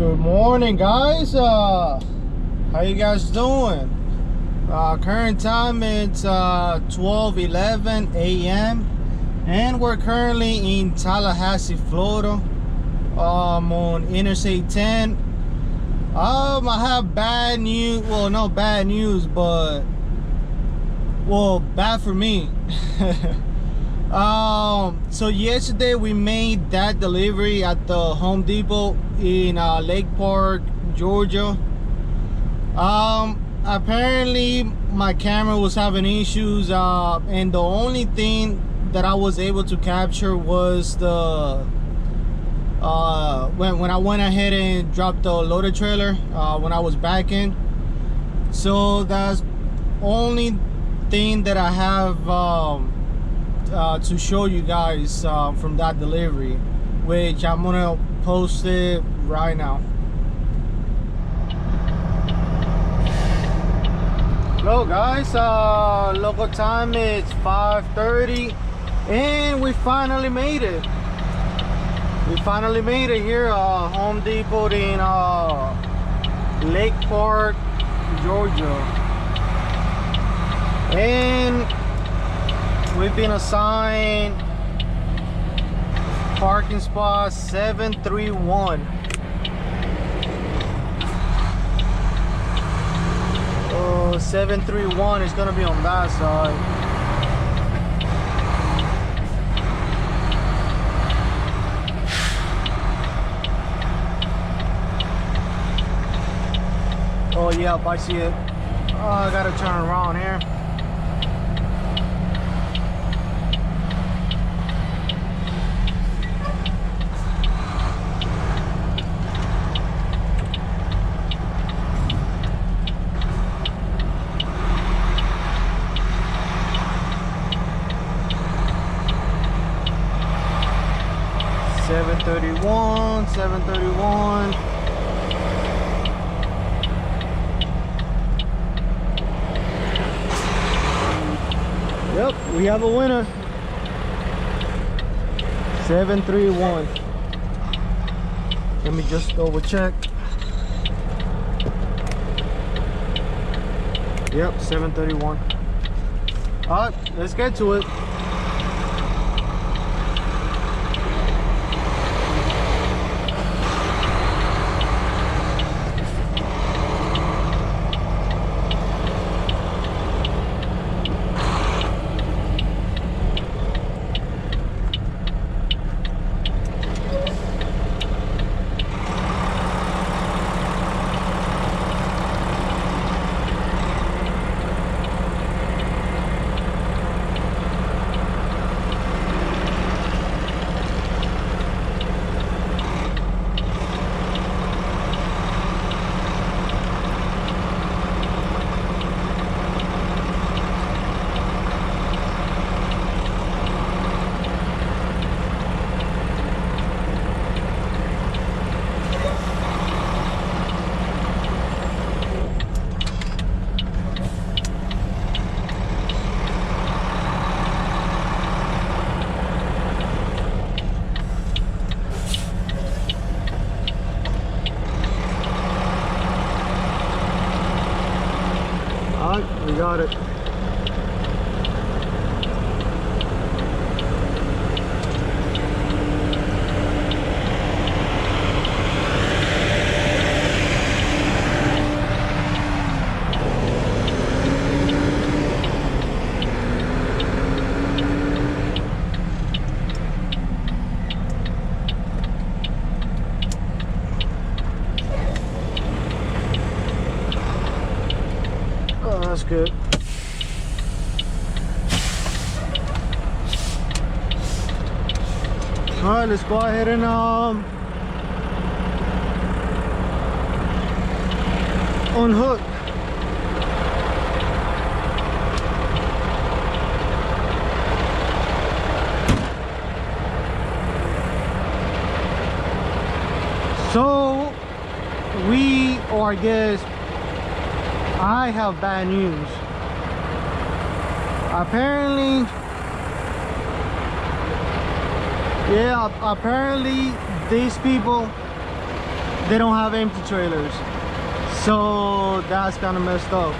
Good morning, guys. How you guys doing? Current time it's 12:11 a.m. and we're currently in Tallahassee, Florida, on Interstate 10. I have bad news. Well, not bad news, but bad for me. So yesterday we made that delivery at the Home Depot in Lake Park, Georgia. Apparently my camera was having issues, and the only thing that I was able to capture was the when I went ahead and dropped the loader trailer when I was backing. So that's only thing that I have to show you guys from that delivery, which I'm gonna post it right now. Hello guys, local time is 5:30 and we finally made it. Here, Home Depot in Lake Park, Georgia, and we've been assigned parking spot 731. 731 is gonna be on that side. Oh yeah, I see it. Oh, I gotta turn around here. Seven thirty-one. Yep, we have a winner. 731. Let me just double check. Yep, 731. All right, let's get to it. We got it. Oh, that's good. All right, let's go ahead and unhook. So I guess I have bad news. Apparently, apparently these people they don't have empty trailers, so that's kind of messed up.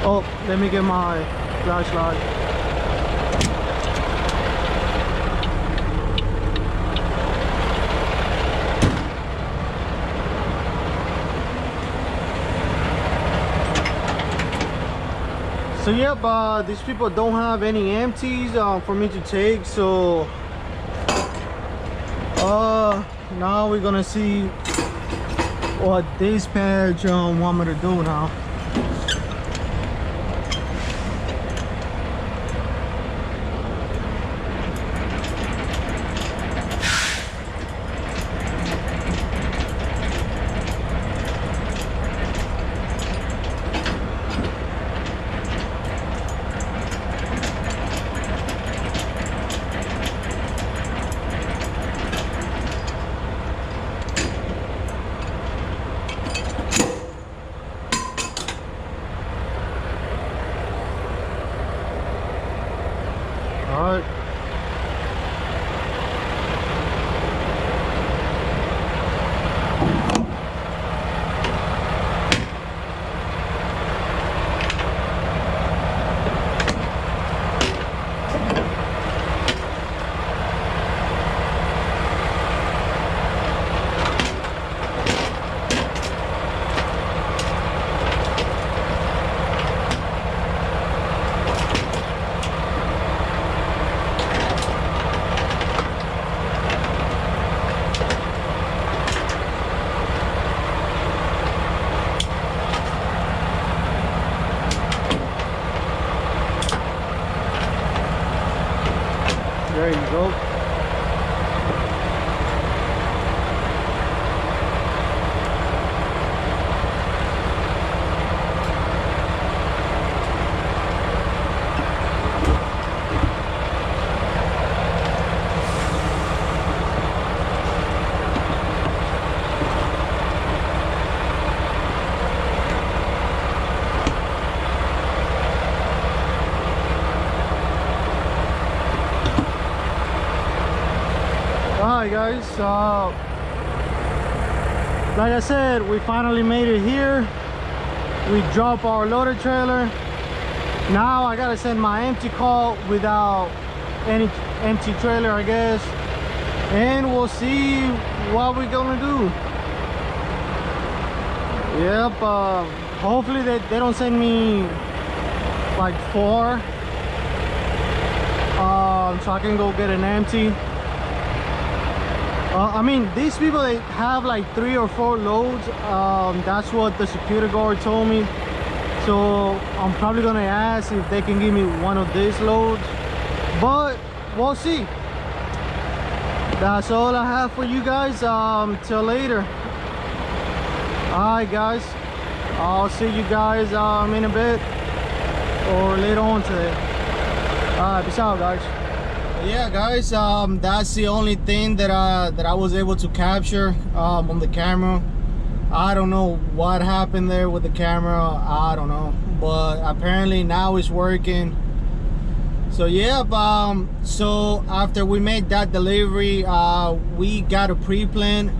Oh, let me get my flashlight. So yep, these people don't have any empties for me to take, so now we're gonna see what dispatch want me to do now. Alright. There you go. Alright guys, like I said, we finally made it here. We dropped our loader trailer. Now I gotta send my empty call without any empty trailer, I guess, and we'll see what we're gonna do. Yep, hopefully they don't send me like 4 so I can go get an empty. I mean, these people, they have like 3 or 4 loads. That's what the security guard told me. So I'm probably gonna ask if they can give me one of these loads, but we'll see. That's all I have for you guys. Till later. Alright guys, I'll see you guys in a bit or later on today. Alright, peace out guys. Yeah guys, that's the only thing that I was able to capture on the camera. I don't know what happened there with the camera, I don't know, but apparently now it's working. So yeah, so after we made that delivery, we got a pre-plan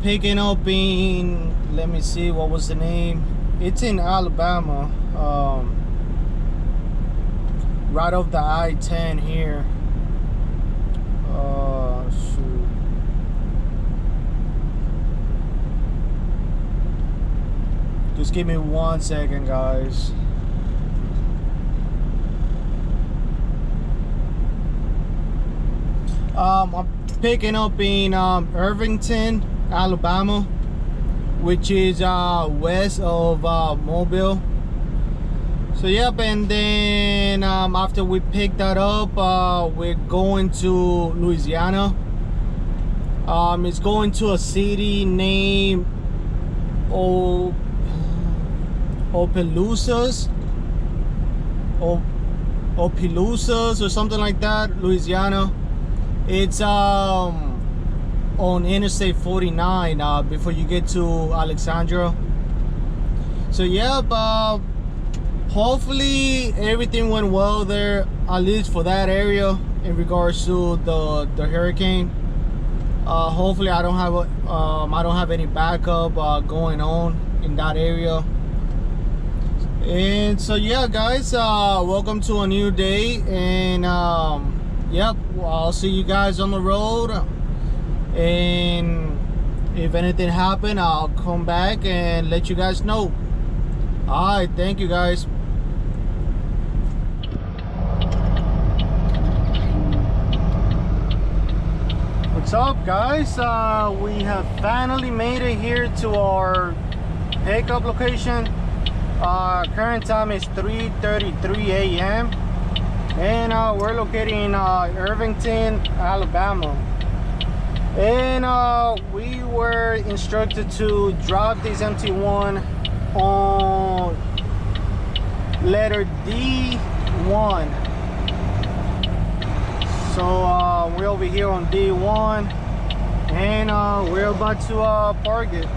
picking up in, let me see, what was the name? It's in Alabama, right off the I-10 here. Shoot. Just give me 1 second guys. I'm picking up in Irvington, Alabama, which is west of Mobile. So yep, and then after we pick that up, we're going to Louisiana. It's going to a city named Opelousas or something like that, Louisiana. It's on Interstate 49 before you get to Alexandria. So yeah, hopefully everything went well there, at least for that area in regards to the hurricane. Hopefully I don't have any backup going on in that area. And so yeah, guys, welcome to a new day. And yep, I'll see you guys on the road. And if anything happen, I'll come back and let you guys know. All right, thank you guys. What's up, guys? We have finally made it here to our pickup location. Current time is 3:33 a.m. and we're located in Irvington, Alabama. And we were instructed to drop this MT1 on letter D1. So we're over here on D1, and we're about to park it.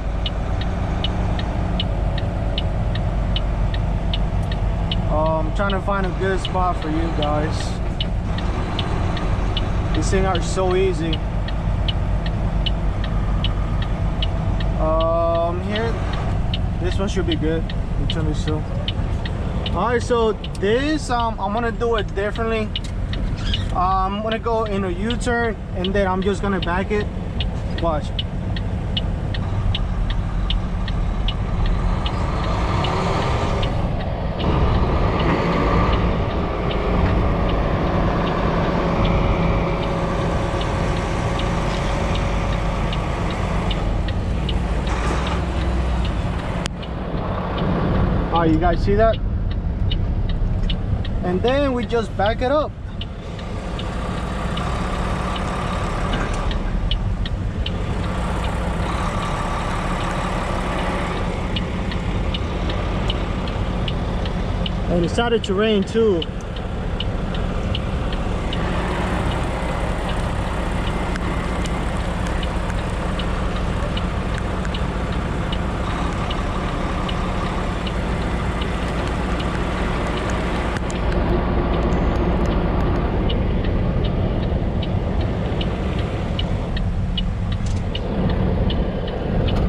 I'm trying to find a good spot for you guys. These things are so easy. Here, this one should be good. All right, so this I'm gonna do it differently. I'm gonna go in a U-turn and then I'm just gonna back it. Watch. Oh, you guys see that? And then we just back it up. And it started to rain too.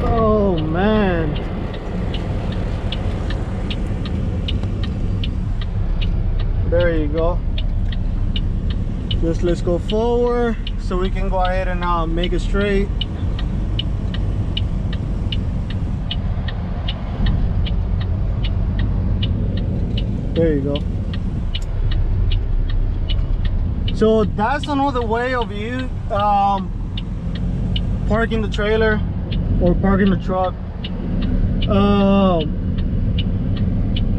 Oh man. There you go. Just let's go forward so we can go ahead and make it straight. There you go. So that's another way of you parking the trailer or parking the truck.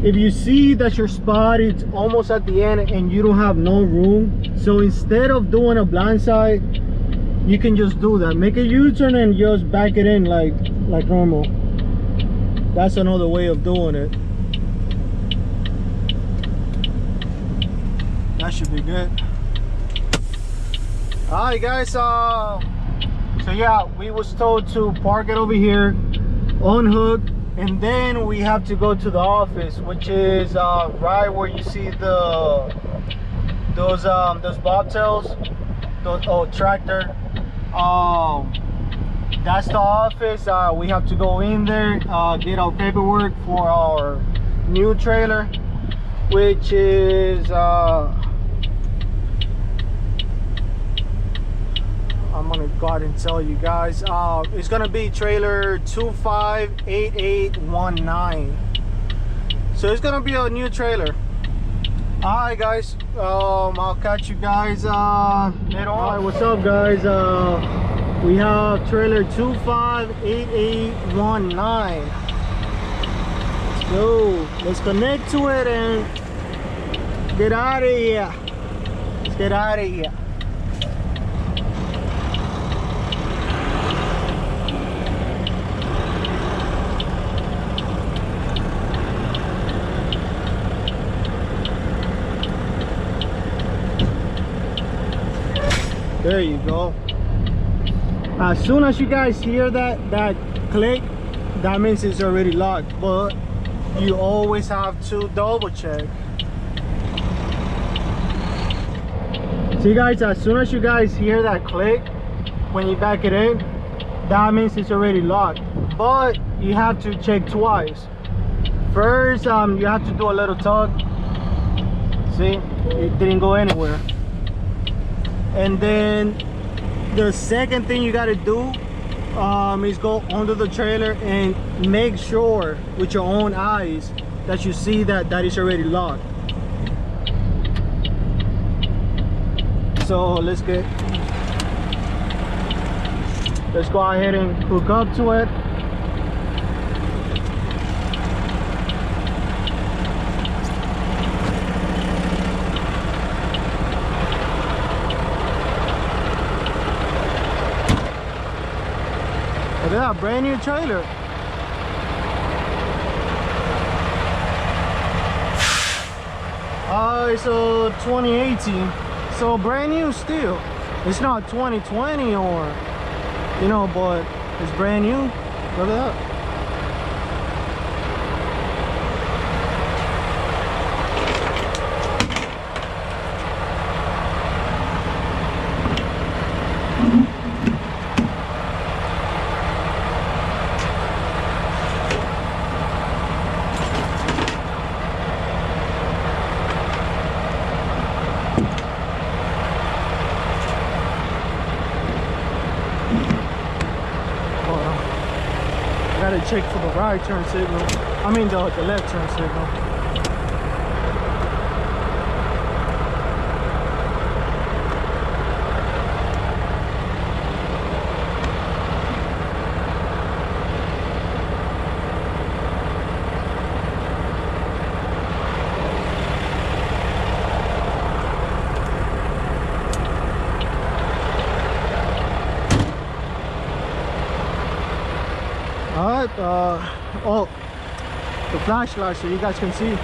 If you see that your spot is almost at the end and you don't have no room, so instead of doing a blindside, you can just do that. Make a U-turn and just back it in like normal. That's another way of doing it. That should be good. All right, guys. So yeah, we was told to park it over here, unhook, and then we have to go to the office, which is right where you see those bobtails, tractor. That's the office. We have to go in there, get our paperwork for our new trailer, which is I'm gonna go ahead and tell you guys. It's gonna be trailer 258819. So it's gonna be a new trailer. All right, guys. I'll catch you guys later on. All right, what's up, guys? We have trailer 258819. Let's go. Let's connect to it and get out of here. Let's get out of here. There you go. As soon as you guys hear that click, that means it's already locked, but you always have to double check. See guys, as soon as you guys hear that click when you back it in, that means it's already locked. But you have to check twice. First, you have to do a little tug. See, it didn't go anywhere. And then the second thing you got to do is go under the trailer and make sure with your own eyes that you see that is already locked. So let's go ahead and hook up to it. Look at that brand new trailer. It's a 2018, so brand new still. It's not 2020 or, you know, but it's brand new. Look at that. Gotta check for the right turn signal. I mean the left turn signal. Alright, oh, the flashlight so you guys can see.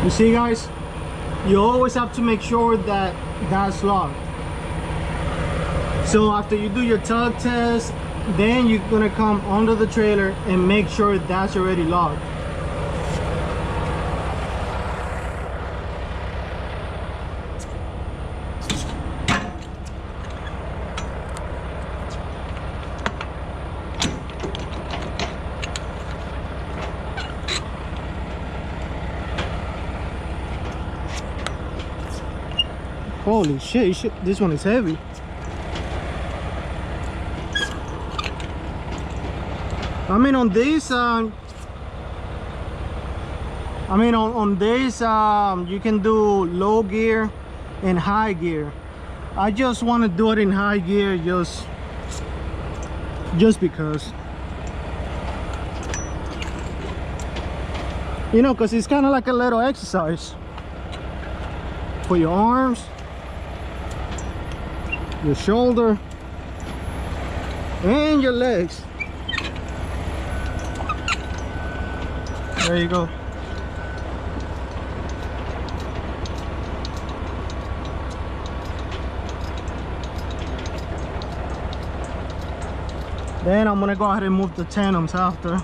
You see, guys, you always have to make sure that that's locked. So after you do your tug test, then you're gonna come under the trailer and make sure that's already locked. Holy shit, this one is heavy. I mean on this on this you can do low gear and high gear. I just want to do it in high gear just because, you know, because it's kind of like a little exercise for your arms, your shoulder, and your legs. There you go. Then I'm gonna go ahead and move the tandems after.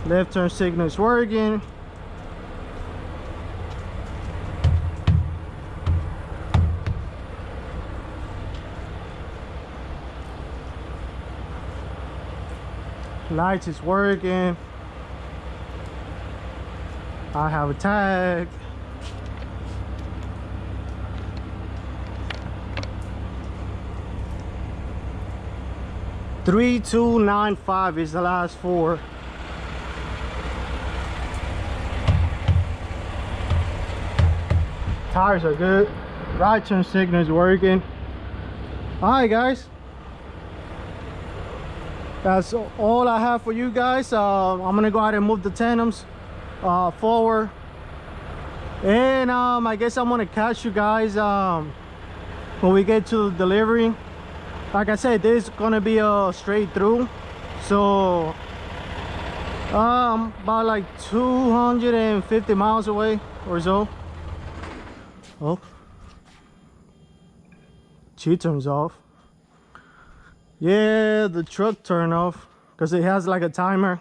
Left turn signal is working. Lights is working. I have a tag. $3295 is the last four. Tires are good. Right turn signal is working. Alright guys, that's all I have for you guys. I'm gonna go ahead and move the tandems forward, and I guess I'm gonna catch you guys when we get to the delivery. Like I said, this is gonna be a straight through, so about like 250 miles away or so. Oh, she turns off. Yeah, the truck turned off because it has like a timer.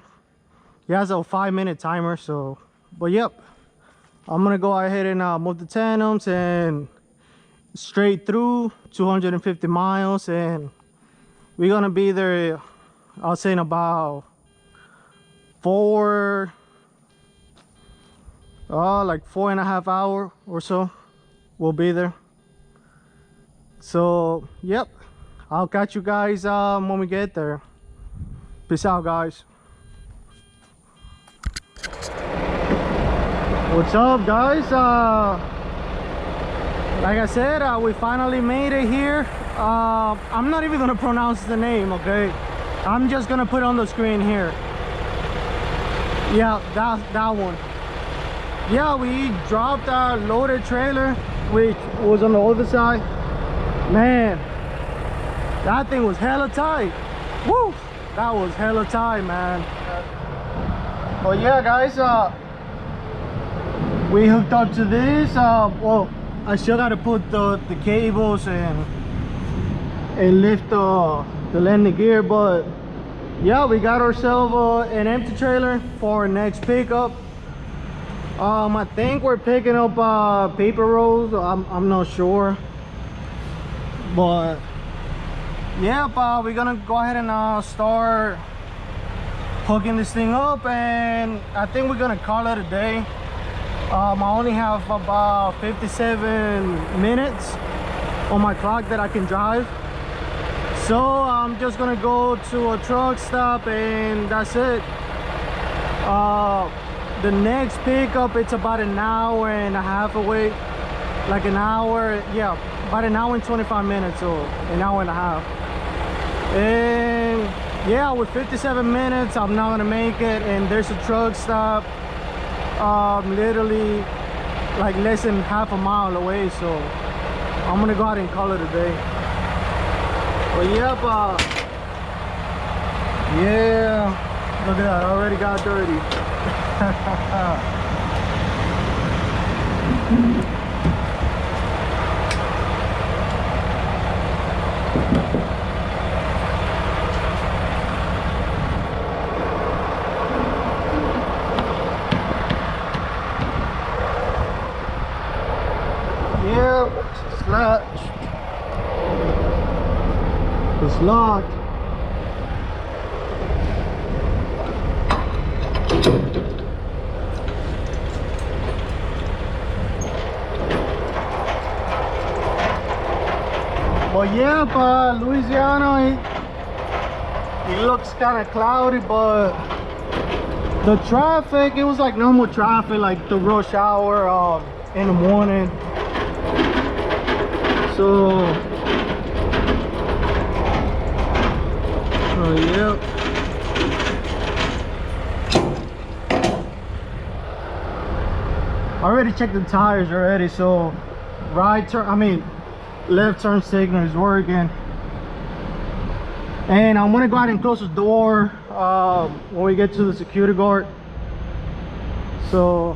It has a 5-minute timer. So, but yep, I'm gonna go ahead and move the tandems and straight through 250 miles, and we're gonna be there, I'll say, in about like 4.5 hours or so. We'll be there. So yep, I'll catch you guys when we get there. Peace out, guys. What's up, guys? Like I said, we finally made it here. I'm not even gonna pronounce the name, okay? I'm just gonna put it on the screen here. Yeah, that one. Yeah, we dropped our loaded trailer, which was on the other side. Man, that thing was hella tight. Woo! That was hella tight, man. But yeah, guys, we hooked up to this. Well, I still gotta put the cables and lift the landing gear, but yeah, we got ourselves an empty trailer for our next pickup. I think we're picking up paper rolls. I'm not sure, but yeah, we're gonna go ahead and start hooking this thing up, and I think we're gonna call it a day. I only have about 57 minutes on my clock that I can drive, so I'm just gonna go to a truck stop and that's it. The next pickup, it's about an hour and a half away, like an hour, yeah, about an hour and 25 minutes or an hour and a half. And yeah, with 57 minutes I'm not gonna make it, and there's a truck stop literally like less than half a mile away, so I'm gonna go ahead and call it a day. But yep, yeah, look at that, I already got dirty. Yeah, it's locked. But yeah, Louisiana, it looks kind of cloudy, but the traffic, it was like normal traffic, like the rush hour in the morning. So yep. I already checked the tires already, so left turn signal is working. And I'm gonna go ahead and close the door when we get to the security guard. So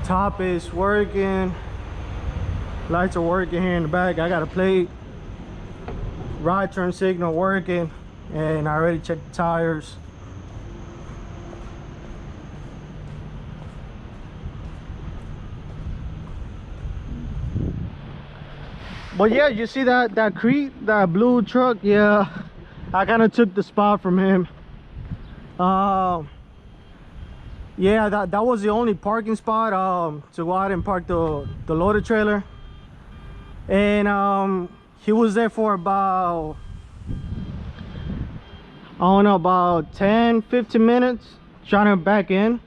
top is working, lights are working here in the back. I got a plate, right turn signal working, and I already checked the tires. But yeah, you see that Crete, that blue truck? Yeah, I kind of took the spot from him. Yeah, that was the only parking spot to go out and park the loader trailer. And he was there for about, I don't know, about 10-15 minutes trying to back in,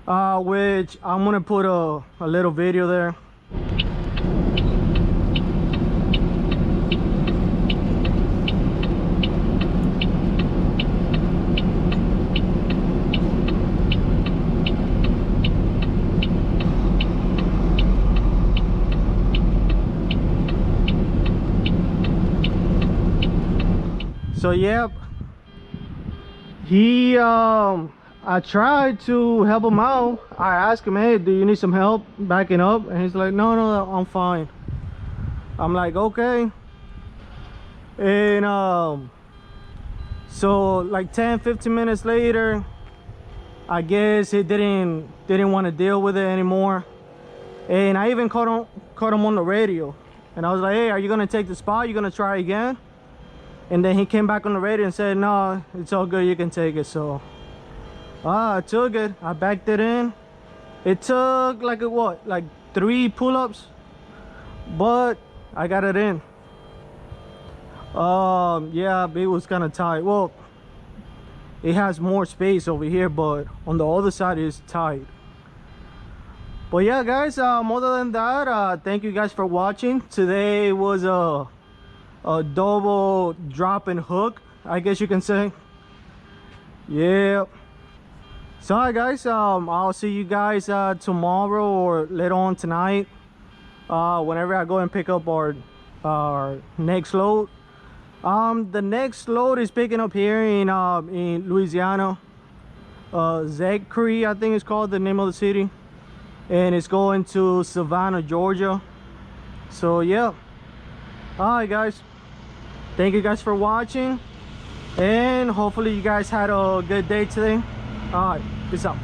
which I'm gonna put a little video there. So yep, he I tried to help him out. I asked him, hey, do you need some help backing up? And he's like, no, I'm fine. I'm like, okay. And so like 10-15 minutes later, I guess he didn't want to deal with it anymore. And I even caught him on the radio, and I was like, hey, are you gonna take the spot? You gonna try again? And then he came back on the radio and said, no, it's all good, you can take it. So I took it, I backed it in. It took like what, like 3 pull-ups, but I got it in. Yeah, it was kind of tight. Well, it has more space over here, but on the other side is tight. But yeah, guys, other than that, thank you guys for watching. Today was a double drop and hook, I guess you can say. Yeah. So alright, guys, I'll see you guys tomorrow or later on tonight, whenever I go and pick up our next load. The next load is picking up here in Louisiana. Zachary, I think it's called, the name of the city, and it's going to Savannah, Georgia. So yeah. Alright, guys, thank you guys for watching, and hopefully you guys had a good day today. Alright, peace out.